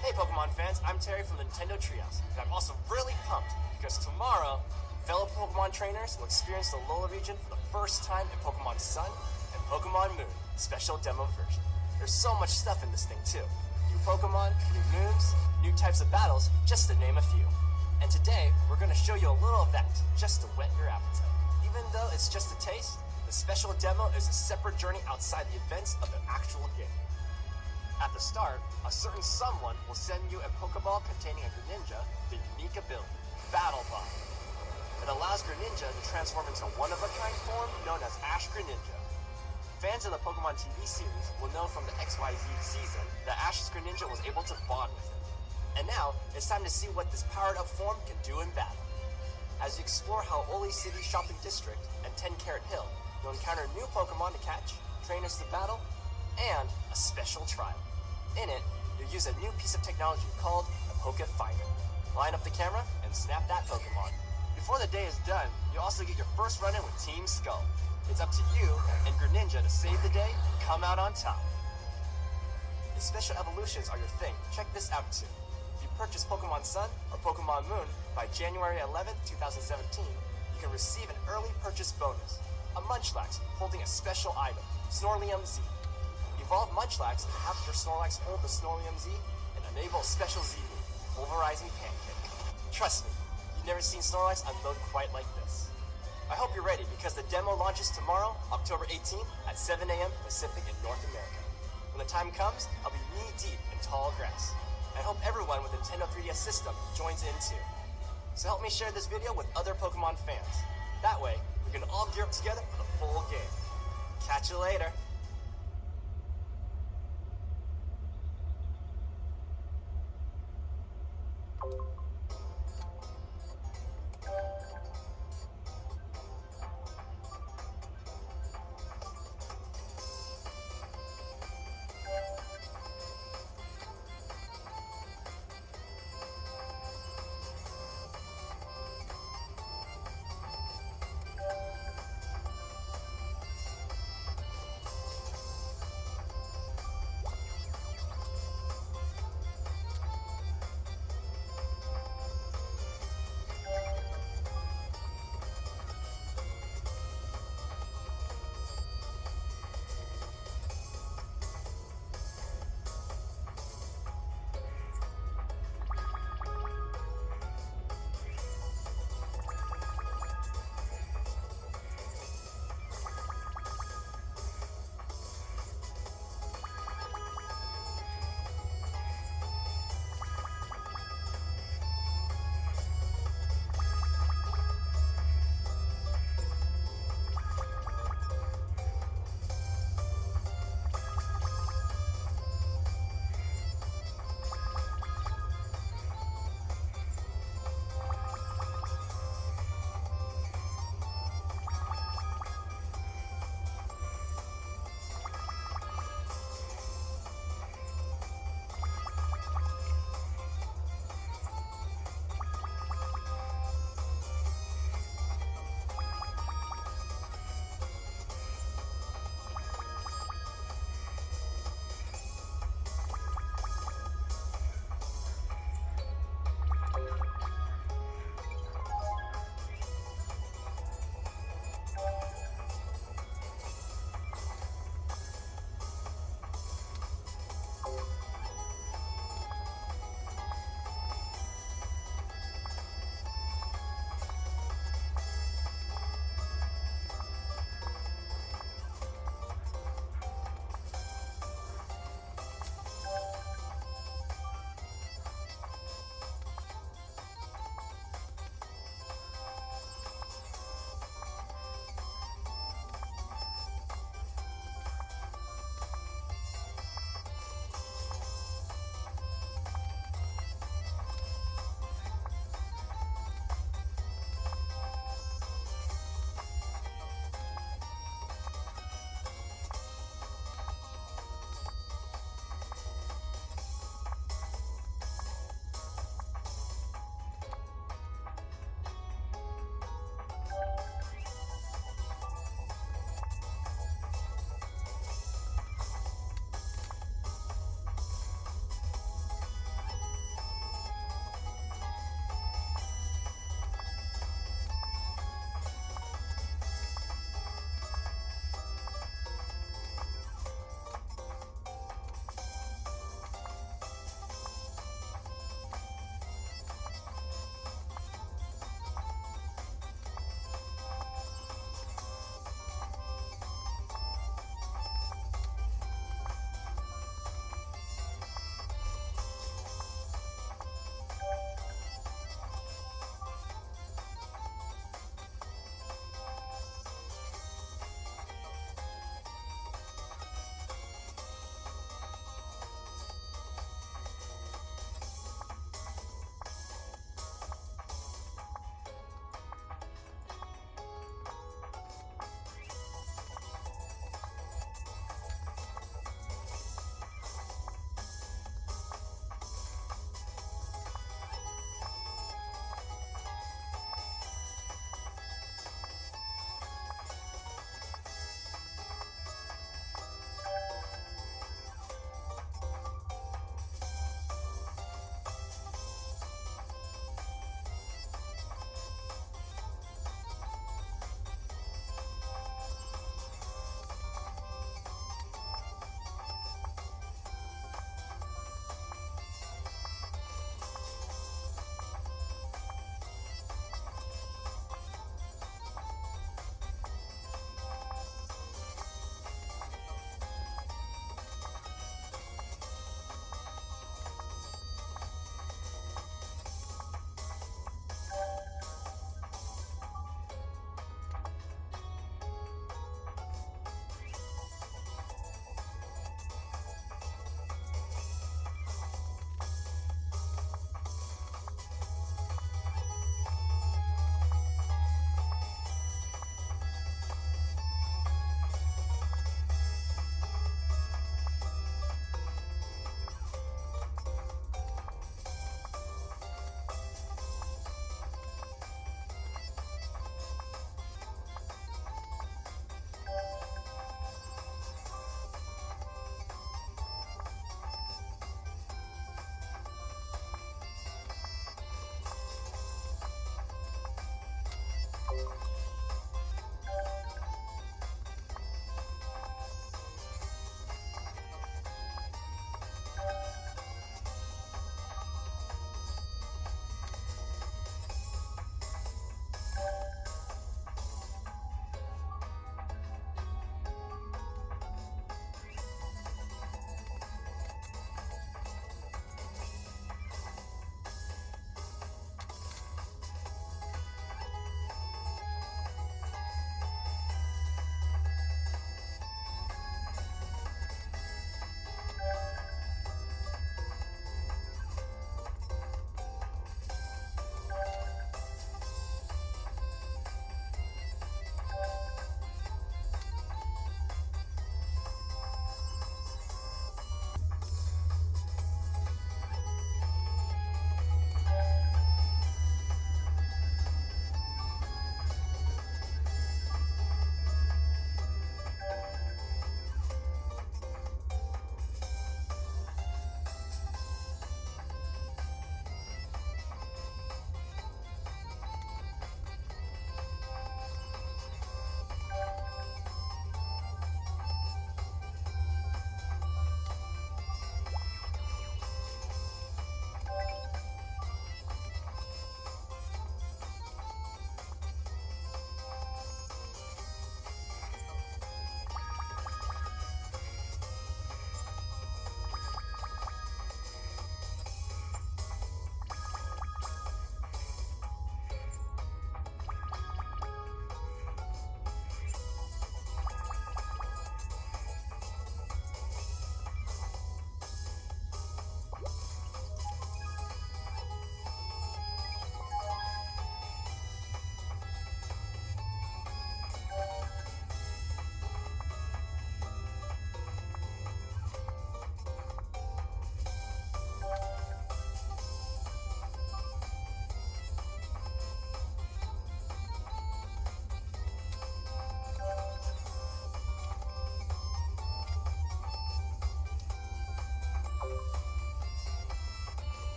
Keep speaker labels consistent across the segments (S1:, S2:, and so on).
S1: Hey Pokemon fans, I'm Terry from Nintendo Treehouse, and I'm also really pumped because tomorrow, fellow Pokemon trainers will experience the Alola region for the first time in Pokemon Sun and Pokemon Moon special demo version. There's so much stuff in this thing too. New Pokemon, new moons, new types of battles, just to name a few. And today, we're going to show you a little of that, just to whet your appetite. Even though it's just a taste, the special demo is a separate journey outside the events of the actual game. At the start, a certain someone will send you a Pokeball containing a Greninja with a unique ability, Battle Ball. It allows Greninja to transform into one-of-a-kind form known as Ash Greninja. Fans of the Pokemon TV series will know from the XYZ season that Ash's Greninja was able to bond with him. And now, it's time to see what this powered-up form can do in battle. As you explore Hau'oli City Shopping District and 10 Carat Hill, you'll encounter new Pokemon to catch, trainers to battle, and a special trial. In it, you'll use a new piece of technology called a Poke Finder. Line up the camera and snap that Pokemon. Before the day is done, you'll also get your first run-in with Team Skull. It's up to you and Greninja to save the day and come out on top. If special evolutions are your thing, check this out too. If you purchase Pokemon Sun or Pokemon Moon by January 11th, 2017, you can receive an early purchase bonus. A Munchlax holding a special item, Snorlium Z. Evolve Munchlax and have your Snorlax hold the Snorlium Z and enable a special Z move, Pulverizing Pancake. Trust me, you've never seen Snorlax unload quite like this. I hope you're ready because the demo launches tomorrow, October 18th at 7 a.m. Pacific in North America. When the time comes, I'll be knee-deep in tall grass. I hope everyone with Nintendo 3DS system joins in too. So help me share this video with other Pokemon fans. That way, we can all gear up together for the full game. Catch you later.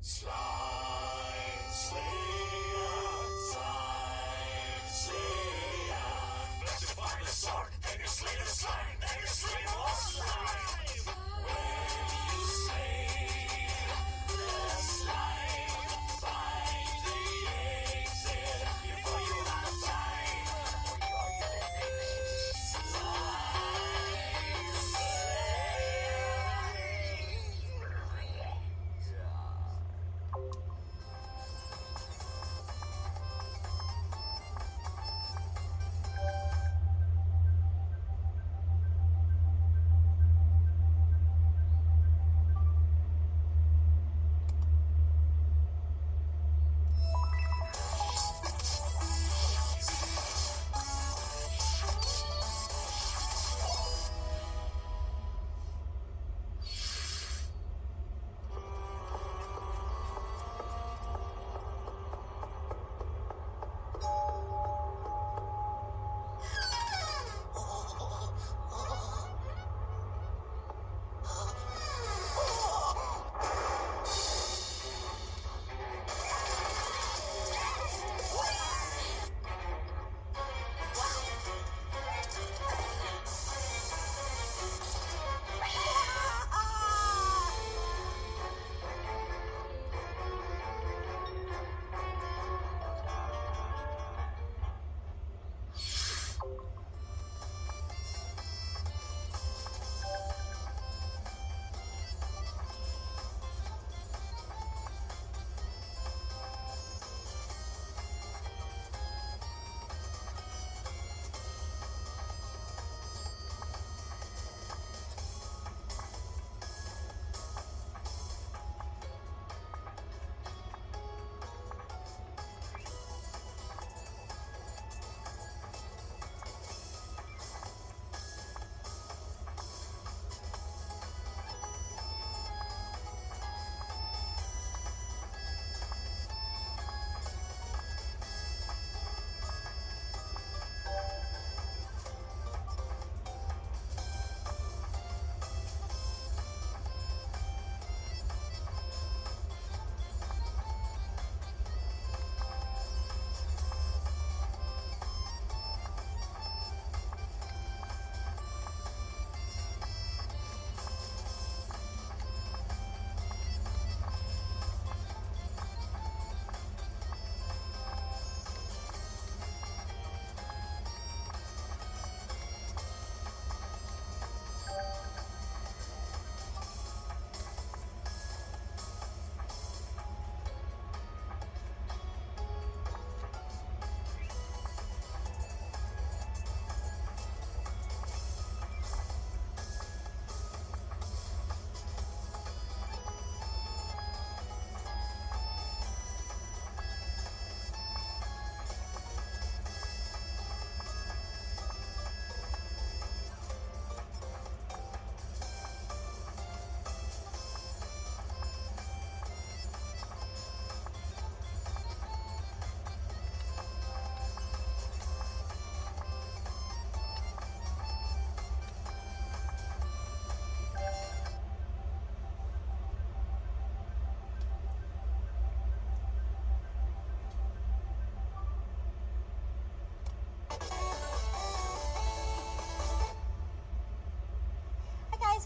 S2: Slime Slayer, Slime Slayer. Let's define the sword, and you slay the slime, and you slay more slime. When you slay the slime, find the exit before you run out of time.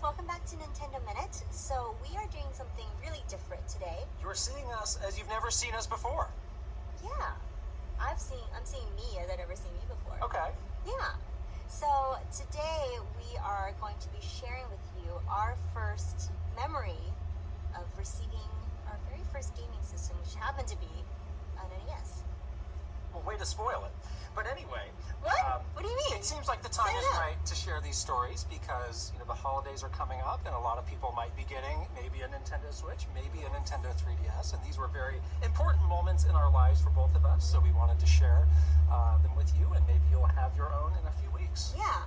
S3: Welcome back to Nintendo Minute. So we are doing something really different today.
S1: You're seeing us as you've never seen us before.
S3: Yeah, I'm seeing me as I've never seen me before.
S1: Okay.
S3: Yeah. So today we are going to be sharing with you our first memory of receiving our very first gaming system, which happened to be an NES.
S1: Well, way to spoil it. But anyway,
S3: what? What do you mean?
S1: It seems like the time is right to share these stories because the holidays are coming up, and a lot of people might be getting maybe a Nintendo Switch, maybe a Nintendo 3DS, and these were very important moments in our lives for both of us. So we wanted to share them with you, and maybe you'll have your own in a few weeks.
S3: Yeah.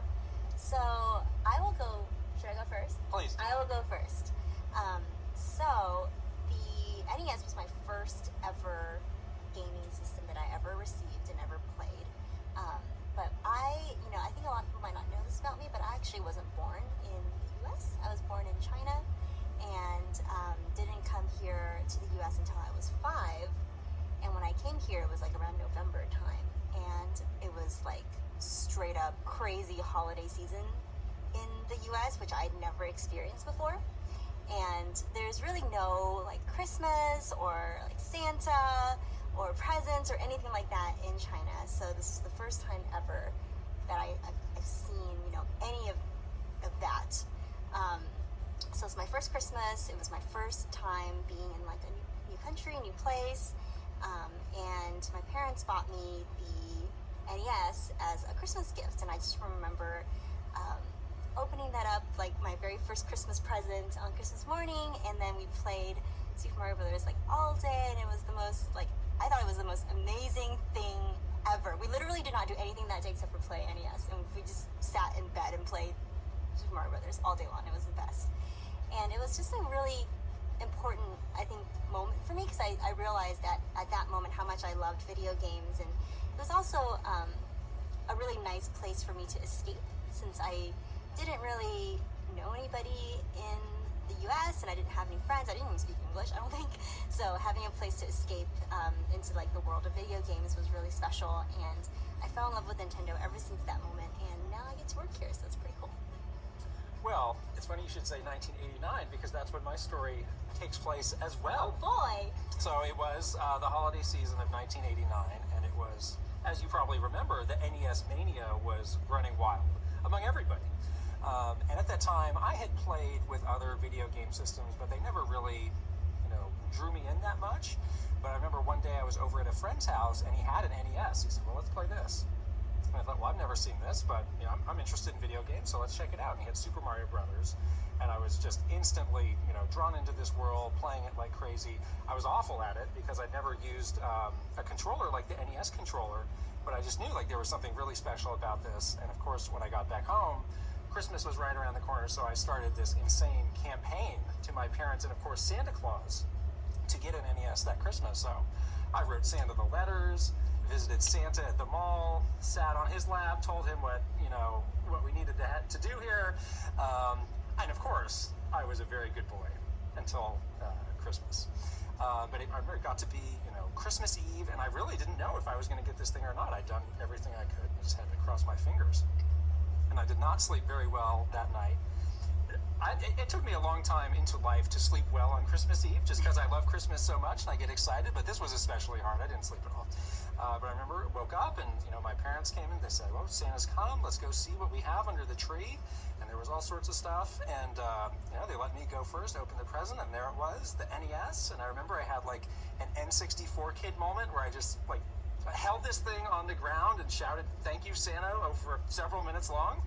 S3: So I will go. Should I go first?
S1: Please.
S3: I will go first. So the NES was my first ever gaming system that I ever received and ever played. But I think a lot of people might not know this about me, but I actually wasn't born in the U.S. I was born in China and didn't come here to the U.S. until crazy holiday season in the US, which I'd never experienced before. And there's really no like Christmas or like Santa or presents or anything like that in China. So this is the first time ever that I've seen, you know, any of that. So it's my first Christmas. It was my first time being in like a new country, new place. And my parents bought me the NES as a Christmas gift. And I just remember opening that up like my very first Christmas present on Christmas morning. And then we played Super Mario Brothers like all day. And it was the most like, I thought it was the most amazing thing ever. We literally did not do anything that day except for play NES. And we just sat in bed and played Super Mario Brothers all day long. It was the best. And it was just a really important, I think, moment for me because I realized that at that moment how much I loved video games. And it was also a really nice place for me to escape since I didn't really know anybody in the US and I didn't have any friends. I didn't even speak English, I don't think. So having a place to escape into like the world of video games was really special. And I fell in love with Nintendo ever since that moment. And now I get to work here, so it's pretty cool.
S4: Well, it's funny you should say 1989 because that's when my story takes place as well.
S3: Oh boy!
S4: So it was the holiday season of 1989, and it was, as you probably remember, the NES mania was running wild among everybody. And at that time, I had played with other video game systems, but they never really, you know, drew me in that much. But I remember one day I was over at a friend's house, and he had an NES. He said, well, let's play this. And I thought, well, I've never seen this, but you know, I'm interested in video games, so let's check it out. And he had Super Mario Brothers, and I was just instantly, you know, drawn into this world, playing it like crazy. I was awful at it because I'd never used a controller like the NES controller, but I just knew like there was something really special about this. And of course, when I got back home, Christmas was right around the corner, so I started this insane campaign to my parents and of course Santa Claus to get an NES that Christmas. So I wrote Santa the letters, visited Santa at the mall, sat on his lap, told him what, you know, what we needed to do here. And of course, I was a very good boy until Christmas. But I remember it got to be, you know, Christmas Eve, and I really didn't know if I was going to get this thing or not. I'd done everything I could. I just had to cross my fingers. And I did not sleep very well that night. It took me a long time into life to sleep well on Christmas Eve, just because I love Christmas so much and I get excited, but this was especially hard. I didn't sleep at all. But I remember woke up and, you know, my parents came in. They said, well, Santa's come. Let's go see what we have under the tree. And there was all sorts of stuff. And, you know, they let me go first, open the present, and there it was, the NES. And I remember I had, like, an N64 kid moment where I just, like, held this thing on the ground and shouted, thank you, Santa, over several minutes long.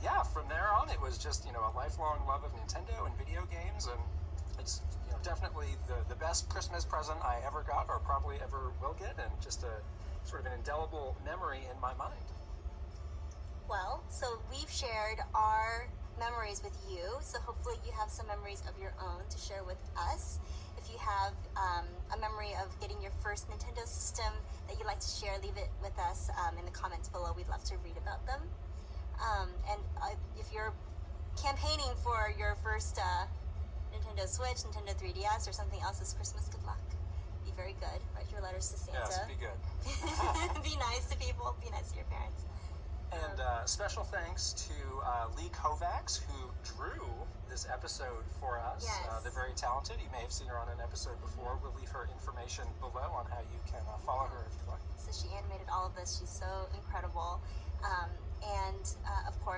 S4: Yeah, from there on, it was just, you know, a lifelong love of Nintendo and video games, and it's, you know, definitely the best Christmas present I ever got, or probably ever will get, and just a sort of an indelible memory in my mind.
S3: Well, so we've shared our memories with you, so hopefully you have some memories of your own to share with us. If you have a memory of getting your first Nintendo system that you'd like to share, leave it with us in the comments below. We'd love to read about them. If you're campaigning for your first Nintendo Switch, Nintendo 3DS, or something else this Christmas, good luck. Be very good. Write your letters to Santa.
S4: Yes, be good.
S3: Be nice to people. Be nice to your parents.
S4: And special thanks to Lee Kovacs, who drew this episode for us.
S3: Yes.
S4: They're very talented. You may have seen her on an episode before. We'll leave her information below on how you can follow her if you like.
S3: So she animated all of this. She's so incredible. And of course,